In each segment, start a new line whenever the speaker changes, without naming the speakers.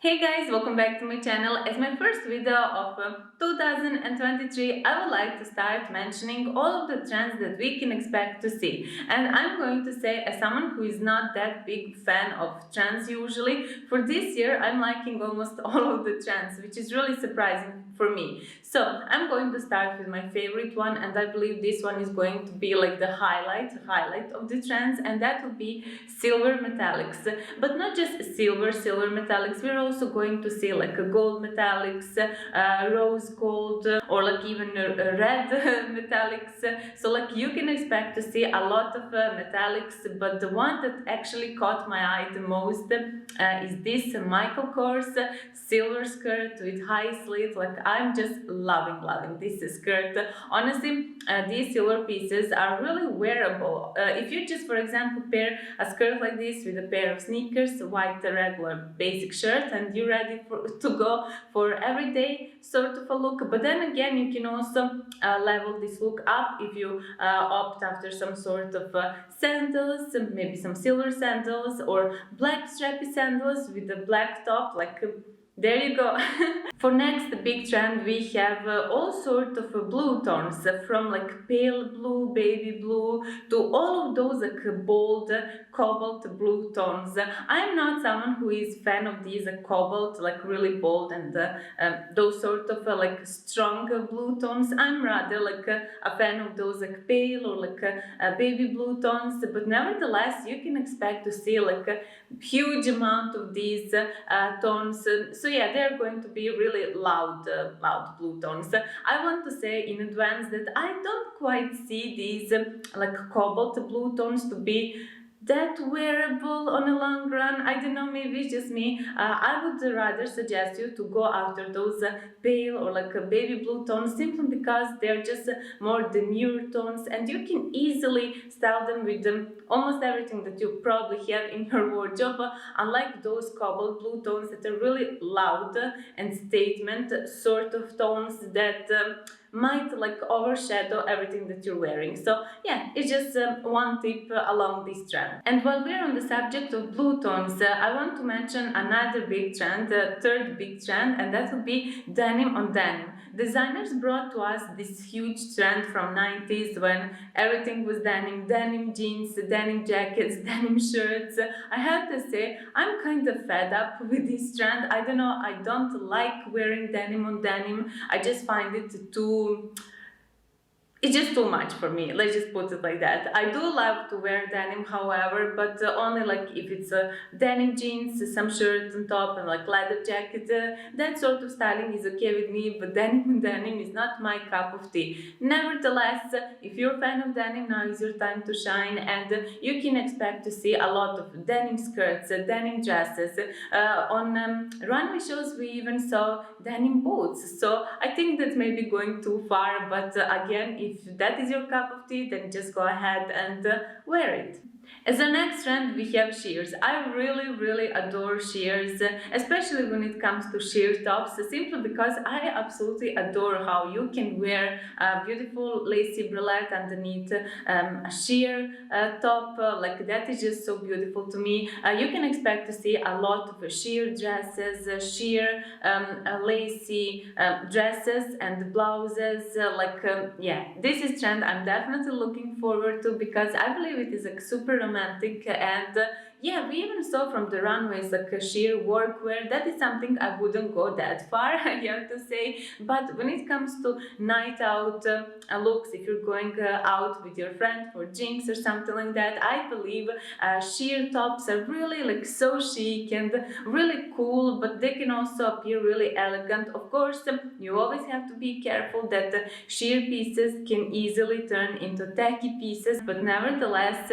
Hey guys, welcome back to my channel. As my first video of 2023, I would like to start mentioning all of the trends that we can expect to see. And I'm going to say, as someone who is not that big fan of trends usually, for this year I'm liking almost all of the trends, which is really surprising for me. So I'm going to start with my favorite one, and I believe this one is going to be like the highlight of the trends, and that will be silver metallics. But not just silver metallics, we're also going to see like a gold metallics, rose gold, or like even red metallics. So like you can expect to see a lot of metallics, but the one that actually caught my eye the most is this Michael Kors silver skirt with high sleeve. Like I'm just loving this skirt. Honestly, these silver pieces are really wearable. If you just, for example, pair a skirt like this with a pair of sneakers, white regular basic shirt, and you're ready to go for everyday sort of a look. But then again, you can also level this look up if you opt after some sort of sandals, maybe some silver sandals or black strappy sandals with a black top. Like there you go. For next big trend, we have all sort of blue tones, from like pale blue, baby blue, to all of those like bold cobalt blue tones. I'm not someone who is fan of these cobalt, like really bold and those sort of like strong blue tones. I'm rather like a fan of those like pale or like baby blue tones. But nevertheless, you can expect to see like a huge amount of these tones. So yeah, they're going to be really loud blue tones. I want to say in advance that I don't quite see these like cobalt blue tones to be that wearable on a long run. I don't know, maybe it's just me. I would rather suggest you to go after those pale or like a baby blue tones, simply because they're just more demure tones, and you can easily style them with almost everything that you probably have in your wardrobe, unlike those cobalt blue tones that are really loud and statement sort of tones that might like overshadow everything that you're wearing. So yeah, it's just one tip along this trend. And while we're on the subject of blue tones, I want to mention another big trend, the third big trend, and that would be denim on denim. Designers brought to us this huge trend from 90s when everything was denim, denim jeans, denim jackets, denim shirts. I have to say, I'm kind of fed up with this trend. I don't know, I don't like wearing denim on denim. I just find it it's just too much for me. Let's just put it like that. I do love to wear denim, however, but only like if it's denim jeans, some shirts on top, and like leather jacket. That sort of styling is okay with me, but denim and denim is not my cup of tea. Nevertheless, if you're a fan of denim, now is your time to shine, and you can expect to see a lot of denim skirts, denim dresses. On runway shows, we even saw denim boots. So I think that may be going too far, but again, if that is your cup of tea, then just go ahead and wear it. As the next trend, we have sheers. I really adore sheers, especially when it comes to sheer tops, simply because I absolutely adore how you can wear a beautiful lacy bralette underneath a sheer top. Like that is just so beautiful to me. You can expect to see a lot of sheer dresses, sheer lacy dresses and blouses. Yeah, this is trend I'm definitely looking forward to, because I believe it is like super romantic, and yeah, we even saw from the runways like a sheer workwear. That is something I wouldn't go that far, I have to say. But when it comes to night out looks, if you're going out with your friend for drinks or something like that, I believe sheer tops are really like so chic and really cool, but they can also appear really elegant. Of course, you always have to be careful that sheer pieces can easily turn into tacky pieces, but nevertheless,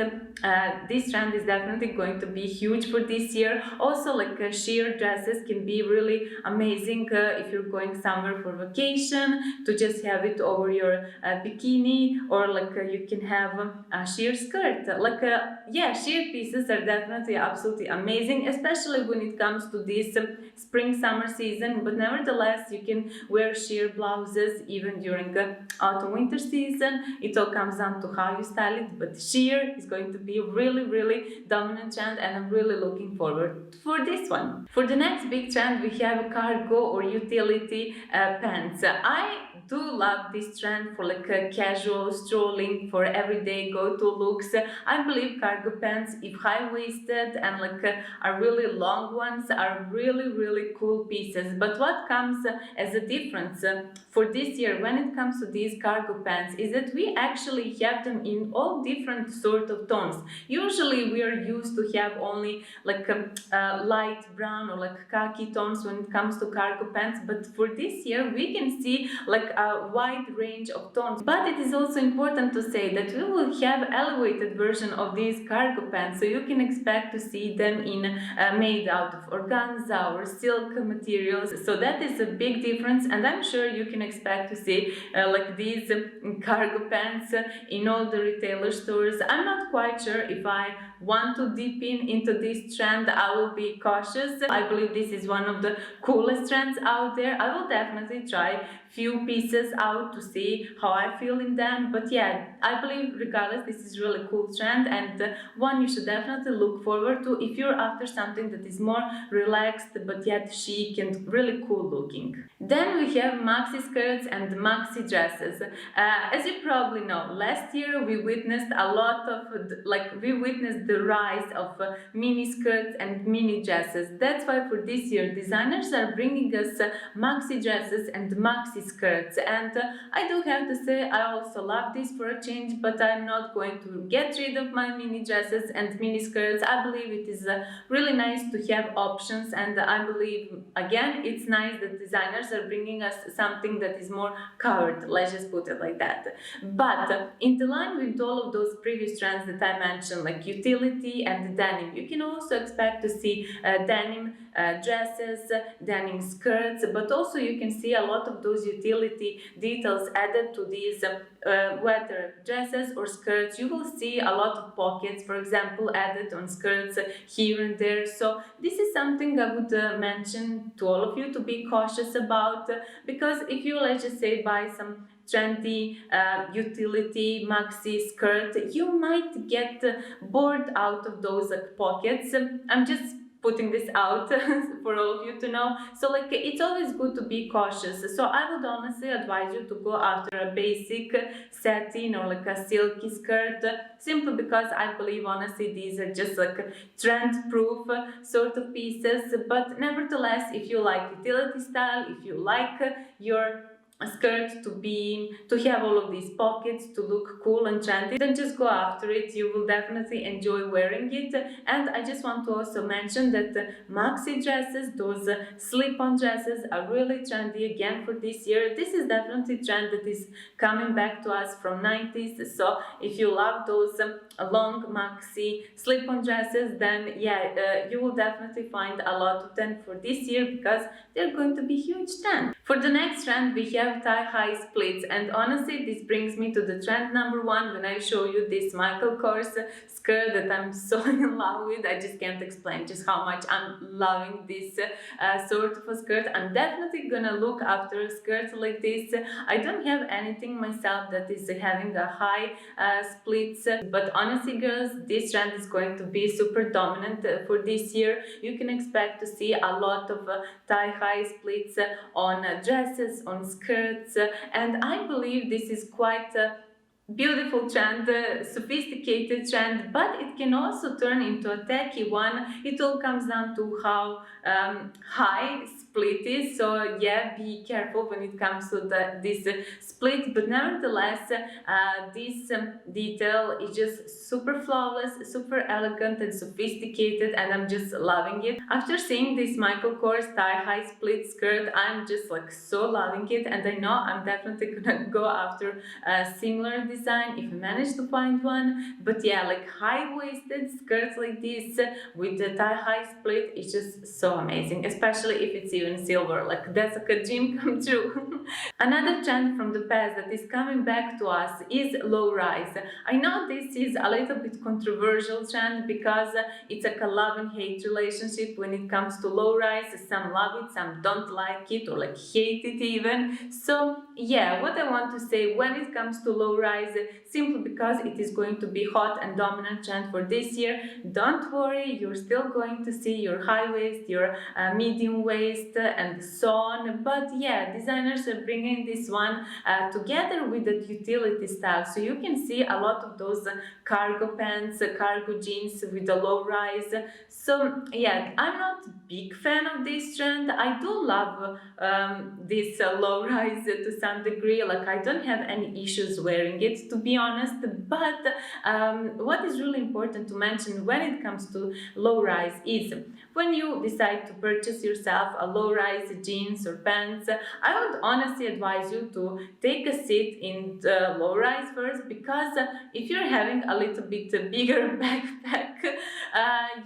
this trend is definitely going to be huge for this year. Also, like sheer dresses can be really amazing if you're going somewhere for vacation, to just have it over your bikini, or like you can have a sheer skirt. Yeah, sheer pieces are definitely absolutely amazing, especially when it comes to this spring summer season. But nevertheless, you can wear sheer blouses even during autumn winter season. It all comes down to how you style it, but sheer is going to be really dominant trend, and I'm really looking forward for this one. For the next big trend, we have cargo or utility pants. I do love this trend for like a casual strolling, for everyday go-to looks. I believe cargo pants, if high-waisted and like are really long ones, are really cool pieces. But what comes as a difference for this year when it comes to these cargo pants is that we actually have them in all different sort of tones. Usually we are used to have only like light brown or like khaki tones when it comes to cargo pants, but for this year we can see like a wide range of tones. But it is also important to say that we will have elevated version of these cargo pants, so you can expect to see them in made out of organza or silk materials. So that is a big difference, and I'm sure you can expect to see like these cargo pants in all the retailer stores. I'm not quite sure if I want to dip into this trend. I will be cautious. I believe this is one of the coolest trends out there. I will definitely try few pieces out to see how I feel in them, but yeah, I believe regardless this is really cool trend, and one you should definitely look forward to if you're after something that is more relaxed but yet chic and really cool looking. Then we have maxi skirts and maxi dresses. As you probably know, last year we witnessed a lot of the rise of mini skirts and mini dresses. That's why for this year designers are bringing us maxi dresses and maxi skirts, and I do have to say I also love this for a change, but I'm not going to get rid of my mini dresses and mini skirts. I believe it is really nice to have options, and I believe again it's nice that designers are bringing us something that is more covered, let's just put it like that. But in the line with all of those previous trends that I mentioned, like utility and denim, you can also expect to see denim dresses, denim skirts, but also you can see a lot of those utility details added to these whether dresses or skirts. You will see a lot of pockets, for example, added on skirts here and there. So this is something I would mention to all of you to be cautious about, because if you, let's just say, buy some trendy utility maxi skirt, you might get bored out of those pockets. I'm just putting this out for all of you to know. So like it's always good to be cautious. So I would honestly advise you to go after a basic satin or like a silky skirt, simply because I believe honestly these are just like trend proof sort of pieces. But nevertheless, if you like utility style, if you like your skirt to have all of these pockets to look cool and trendy, then just go after it. You will definitely enjoy wearing it. And I just want to also mention that maxi dresses, those slip-on dresses, are really trendy again for this year. This is definitely a trend that is coming back to us from 90s. So if you love those long maxi slip-on dresses, then yeah, you will definitely find a lot of them for this year, because they're going to be huge trend. For the next trend, we have thigh-high splits, and honestly this brings me to the trend number one when I show you this Michael Kors skirt that I'm so in love with. I just can't explain just how much I'm loving this sort of a skirt. I'm definitely gonna look after a skirt like this. I don't have anything myself that is having a high splits, but honestly girls, this trend is going to be super dominant for this year. You can expect to see a lot of thigh-high splits on dresses, on skirts, and I believe this is quite a beautiful trend, sophisticated trend, but it can also turn into a tacky one. It all comes down to how high split is, so yeah, be careful when it comes to this split. But nevertheless, this detail is just super flawless, super elegant and sophisticated, and I'm just loving it. After seeing this Michael Kors thigh-high split skirt, I'm just like so loving it, and I know I'm definitely gonna go after a similar design if I manage to find one. But yeah, like high-waisted skirts like this with the thigh-high split is just so amazing, especially if it's even silver. Like that's like a dream come true. Another trend from the past that is coming back to us is low rise. I know this is a little bit controversial trend because it's like a love and hate relationship when it comes to low rise. Some love it, some don't like it or like hate it even. So yeah, what I want to say when it comes to low rise, simply because it is going to be hot and dominant trend for this year, don't worry, you're still going to see your high waist, your medium waist and so on. But yeah, designers are bringing this one together with the utility style, so you can see a lot of those cargo pants, cargo jeans with the low rise. So yeah, I'm not a big fan of this trend. I do love this low rise to some degree. Like I don't have any issues wearing it, to be honest. But what is really important to mention when it comes to low rise is when you decide to purchase yourself a low rise jeans or pants, I would honestly advise you to take a seat in the low rise first, because if you're having a little bit bigger backpack,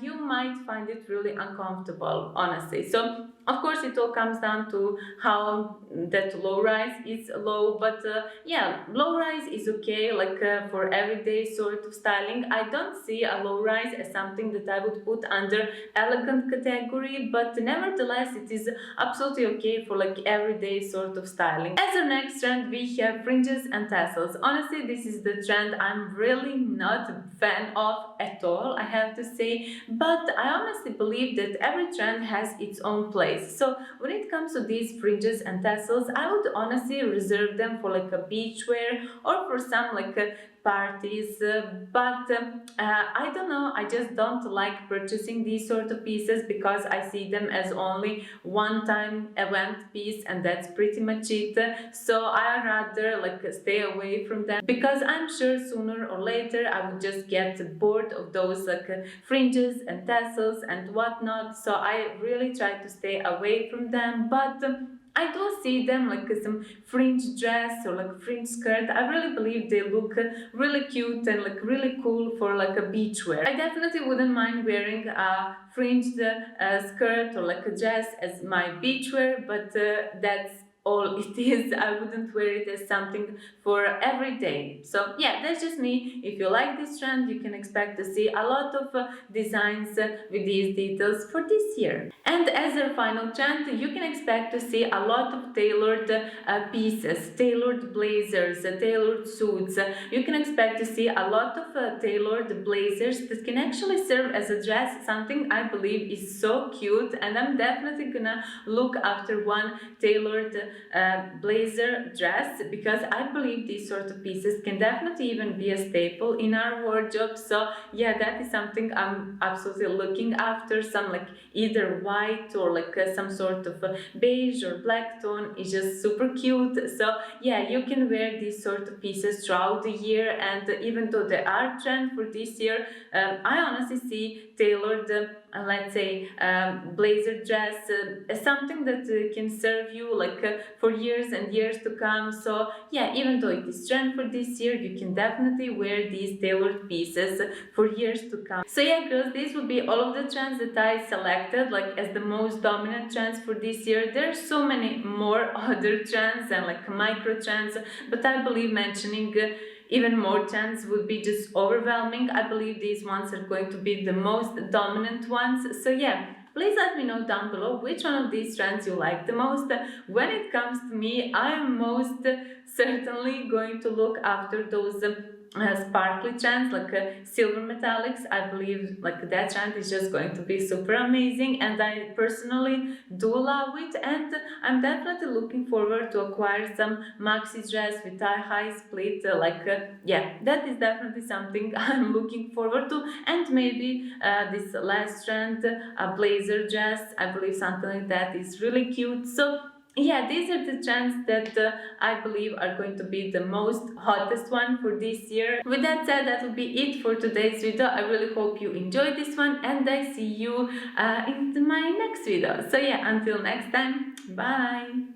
you might find it really uncomfortable, honestly. So of course it all comes down to how that low rise is low, but yeah, low rise is okay, like for everyday sort of styling. I don't see a low rise as something that I would put under elegant category, but nevertheless it is absolutely okay for like everyday sort of styling. As our next trend, we have fringes and tassels. Honestly, this is the trend I'm really not a fan of at all, I have to say, but I honestly believe that every trend has its own place. So when it comes to these fringes and tassels, I would honestly reserve them for like a beach wear or for some like parties, but I don't know, I just don't like purchasing these sort of pieces because I see them as only one-time event piece and that's pretty much it. So I rather like stay away from them, because I'm sure sooner or later I would just get bored of those like fringes and tassels and whatnot. So I really try to stay away from them, but I do see them like some fringe dress or like fringe skirt. I really believe they look really cute and like really cool for like a beach wear. I definitely wouldn't mind wearing a fringed skirt or like a dress as my beach wear, but that's all it is. I wouldn't wear it as something for every day. So yeah, that's just me. If you like this trend, you can expect to see a lot of designs with these details for this year. And as a final trend, you can expect to see a lot of tailored pieces, tailored blazers, tailored suits. You can expect to see a lot of tailored blazers that can actually serve as a dress, something I believe is so cute, and I'm definitely gonna look after one tailored blazer dress, because I believe these sort of pieces can definitely even be a staple in our wardrobe. So yeah, that is something I'm absolutely looking after. Some like either white or like some sort of beige or black tone is just super cute. So yeah, you can wear these sort of pieces throughout the year, and even though they are trend for this year, I honestly see tailored let's say blazer dress as something that can serve you like for years and years to come. So yeah, even though it is trend for this year, you can definitely wear these tailored pieces for years to come. So yeah girls, these would be all of the trends that I selected like as the most dominant trends for this year. There's so many more other trends and like micro trends, but I believe mentioning even more trends would be just overwhelming. I believe these ones are going to be the most dominant ones. So yeah, please let me know down below which one of these trends you like the most. When it comes to me, I am most certainly going to look after those sparkly trends like silver metallics. I believe like that trend is just going to be super amazing, and I personally do love it, and I'm definitely looking forward to acquire some maxi dress with high split yeah, that is definitely something I'm looking forward to. And maybe this last trend, a blazer dress, I believe something like that is really cute. So yeah, these are the trends that I believe are going to be the most hottest one for this year. With that said, that will be it for today's video. I really hope you enjoyed this one, and I see you in my next video. So yeah, until next time, bye!